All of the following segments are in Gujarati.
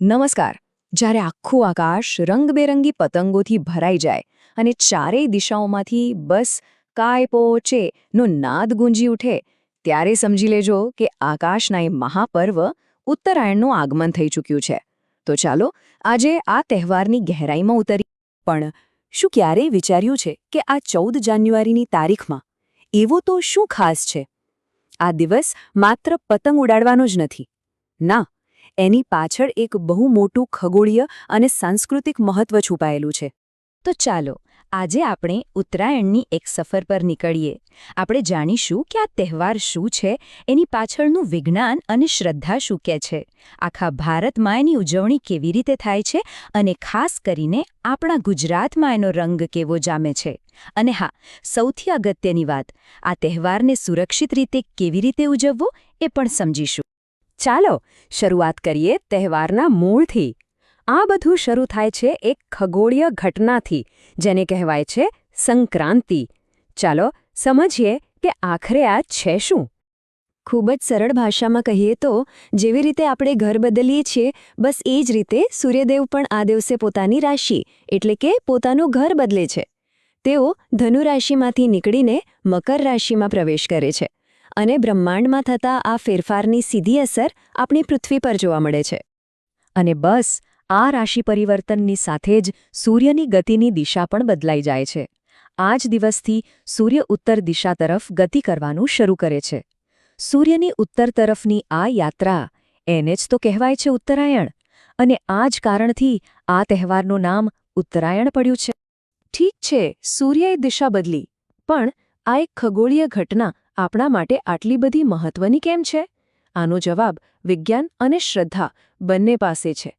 નમસ્કાર. જ્યારે આખું આકાશ રંગબેરંગી પતંગોથી ભરાઈ જાય અને ચારેય દિશાઓમાંથી બસ કાય પો ચે નો નાદ ગુંજી ઉઠે, ત્યારે સમજી લેજો કે આકાશના એ મહાપર્વ ઉત્તરાયણનું આગમન થઈ ચૂક્યું છે. તો ચાલો આજે આ તહેવારની ગહેરાઈમાં ઉતરી. પણ શું ક્યારેય વિચાર્યું છે કે આ 14 જાન્યુઆરીની તારીખમાં એવું તો શું ખાસ છે? આ દિવસ માત્ર પતંગ ઉડાડવાનો જ નથી. ના, એની પાછળ એક બહુ મોટું ખગોળીય અને સાંસ્કૃતિક મહત્વ છુપાયેલું છે. તો ચાલો આજે આપણે ઉત્તરાયણની એક સફર પર નીકળીએ. આપણે જાણીશું કે આ તહેવાર શું છે, એની પાછળનું વિજ્ઞાન અને શ્રદ્ધા શું કહે છે, આખા ભારતમાં એની ઉજવણી કેવી રીતે થાય છે અને ખાસ કરીને આપણા ગુજરાતમાં એનો રંગ કેવો જામે છે. અને હા, સૌથી અગત્યની વાત, આ તહેવારને સુરક્ષિત રીતે કેવી રીતે ઉજવવો એ પણ સમજીશું. ચાલો શરૂઆત કરીએ તહેવારના મૂળથી. આ બધું શરૂ થાય છે એક ખગોળીય ઘટનાથી, જેને કહેવાય છે સંક્રાંતિ. ચાલો સમજીએ કે આખરે આ છે શું. ખૂબ જ સરળ ભાષામાં કહીએ તો જેવી રીતે આપણે ઘર બદલીએ છીએ, બસ એ જ રીતે સૂર્યદેવ પણ આ દિવસે પોતાની રાશિ એટલે કે પોતાનું ઘર બદલે છે. તેઓ ધનુ રાશિમાંથી નીકળીને મકર રાશિમાં પ્રવેશ કરે છે. અને બ્રહ્માંડમાં થતા આ ફેરફારની સીધી અસર આપણી પૃથ્વી પર જોવા મળે છે. અને બસ આ રાશિ પરિવર્તનની સાથે જ સૂર્યની ગતિની દિશા પણ બદલાઈ જાય છે. આ જ દિવસથી સૂર્ય ઉત્તર દિશા તરફ ગતિ કરવાનું શરૂ કરે છે. સૂર્યની ઉત્તર તરફની આ યાત્રા, એને જ તો કહેવાય છે ઉત્તરાયણ. અને આ જ કારણથી આ તહેવારનું નામ ઉત્તરાયણ પડ્યું છે. ઠીક છે, સૂર્યએ દિશા બદલી, પણ આ એક ખગોળીય ઘટના આપણા માટે આટલી બધી મહત્વની કેમ છે? આનો જવાબ વિજ્ઞાન અને શ્રદ્ધા બંને પાસે છે.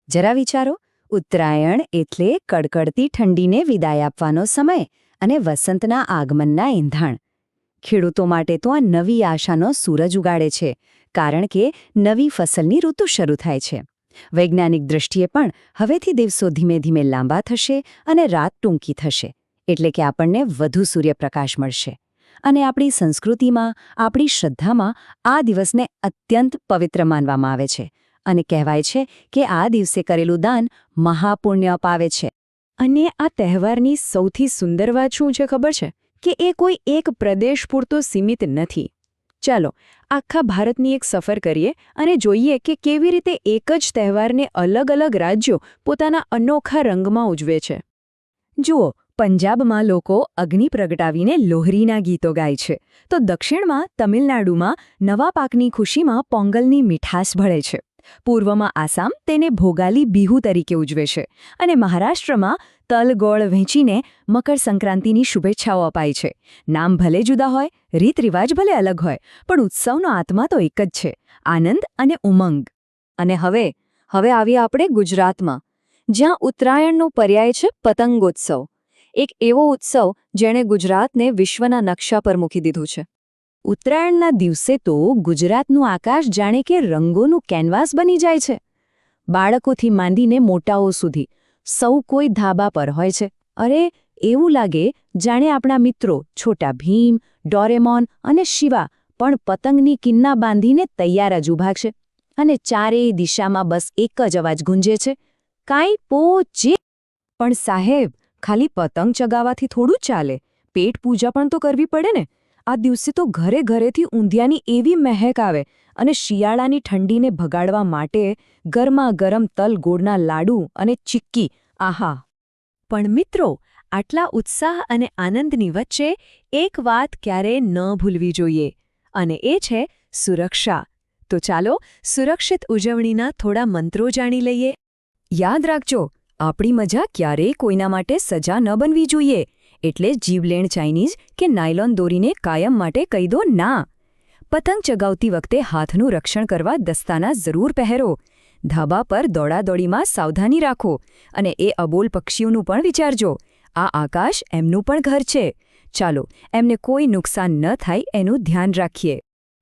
જરા વિચારો, ઉત્તરાયણ એટલે કડકડતી ઠંડીને વિદાય આપવાનો સમય અને વસંતના આગમનના એંધાણ. ખેડૂતો માટે તો આ નવી આશાનો સૂરજ ઉગાડે છે, કારણ કે નવી ફસલની ઋતુ શરૂ થાય છે. વૈજ્ઞાનિક દૃષ્ટિએ પણ હવેથી દિવસો ધીમે ધીમે લાંબા થશે અને રાત ટૂંકી થશે, એટલે કે આપણને વધુ સૂર્યપ્રકાશ મળશે. અને આપણી સંસ્કૃતિમાં, આપણી શ્રદ્ધામાં આ દિવસને અત્યંત પવિત્ર માનવામાં આવે છે. અને કહેવાય છે કે આ દિવસે કરેલું દાન મહાપુણ્ય અપાવે છે. અને આ તહેવારની સૌથી સુંદર વાત શું છે ખબર છે? કે એ કોઈ એક પ્રદેશ પૂરતો સીમિત નથી. ચાલો આખા ભારતની એક સફર કરીએ અને જોઈએ કે કેવી રીતે એક જ તહેવારને અલગ અલગ રાજ્યો પોતાના અનોખા રંગમાં ઉજવે છે. જુઓ, પંજાબમાં લોકો અગ્નિ પ્રગટાવીને લોહરીના ગીતો ગાય છે, તો દક્ષિણમાં તમિલનાડુમાં નવા પાકની ખુશીમાં પોંગલની મીઠાશ ભળે છે. પૂર્વમાં આસામ તેને ભોગાલી બિહુ તરીકે ઉજવે છે, અને મહારાષ્ટ્રમાં તલ ગોળ વહેંચીને મકર સંક્રાંતિની શુભેચ્છાઓ અપાય છે. નામ ભલે જુદા હોય, રીત રિવાજ ભલે અલગ હોય, પણ ઉત્સવનો આત્મા તો એક જ છે, આનંદ અને ઉમંગ. અને હવે આવીએ આપણે ગુજરાતમાં, જ્યાં ઉત્તરાયણનો પર્યાય છે પતંગોત્સવ. એક એવો ઉત્સવ જેણે ગુજરાતને વિશ્વના નકશા પર મૂકી દીધું છે. ઉત્તરાયણના દિવસે તો ગુજરાતનું આકાશ જાણે કે રંગોનું કેનવાસ બની જાય છે. બાળકોથી માંડીને મોટાઓ સુધી સૌ કોઈ ધાબા પર હોય છે. અરે, એવું લાગે જાણે આપણા મિત્રો છોટા ભીમ, ડોરેમોન અને શિવા પણ પતંગની કિન્ના બાંધીને તૈયાર જ ઊભા છે. અને ચારેય દિશામાં બસ એક જ અવાજ ગુંજે છે, કાંઈ પોચે. પણ સાહેબ, ખાલી પતંગ ચગાવવાથી થોડું જ ચાલે, પેટ પૂજા પણ તો કરવી પડે ને. આ દિવસે તો ઘરે ઘરેથી ઊંધિયાની એવી મહેક આવે, અને શિયાળાની ઠંડીને ભગાડવા માટે ગરમા ગરમ તલ ગોળના લાડુ અને ચિક્કી, આહા. પણ મિત્રો, આટલા ઉત્સાહ અને આનંદની વચ્ચે એક વાત ક્યારેય ન ભૂલવી જોઈએ, અને એ છે સુરક્ષા. તો ચાલો સુરક્ષિત ઉજવણીના થોડા મંત્રો જાણી લઈએ. યાદ રાખજો, આપણી મજા ક્યારેય કોઈના માટે સજા ન બનવી જોઈએ. એટલે જીવલેણ ચાઇનીઝ કે નાયલોન દોરીને કાયમ માટે કહી દો ના. પતંગ ચગાવતી વખતે હાથનું રક્ષણ કરવા દસ્તાના જરૂર પહેરો. ધાબા પર દોડાદોડીમાં સાવધાની રાખો. અને એ અબોલ પક્ષીઓનું પણ વિચારજો. આ આકાશ એમનું પણ ઘર છે. ચાલો એમને કોઈ નુકસાન ન થાય એનું ધ્યાન રાખીએ.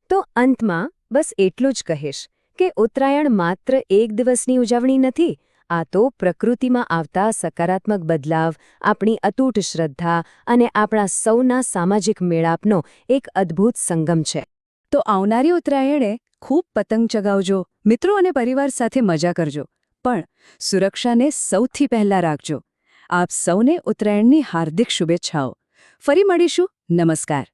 તો અંતમાં બસ એટલું જ કહીશ કે ઉત્તરાયણ માત્ર એક દિવસની ઉજવણી નથી. આ તો પ્રકૃતિમાં આવતા સકારાત્મક બદલાવ, આપણી અતૂટ શ્રદ્ધા અને આપણા સૌના સામાજિક મેળાપનો એક અદ્ભુત સંગમ છે. તો આવનારી ઉત્તરાયણે ખૂબ પતંગ ચગાવજો, મિત્રો અને પરિવાર સાથે મજા કરજો, પણ સુરક્ષાને સૌથી પહેલાં રાખજો. આપ સૌને ઉત્તરાયણની હાર્દિક શુભેચ્છાઓ. ફરી મળીશું. નમસ્કાર.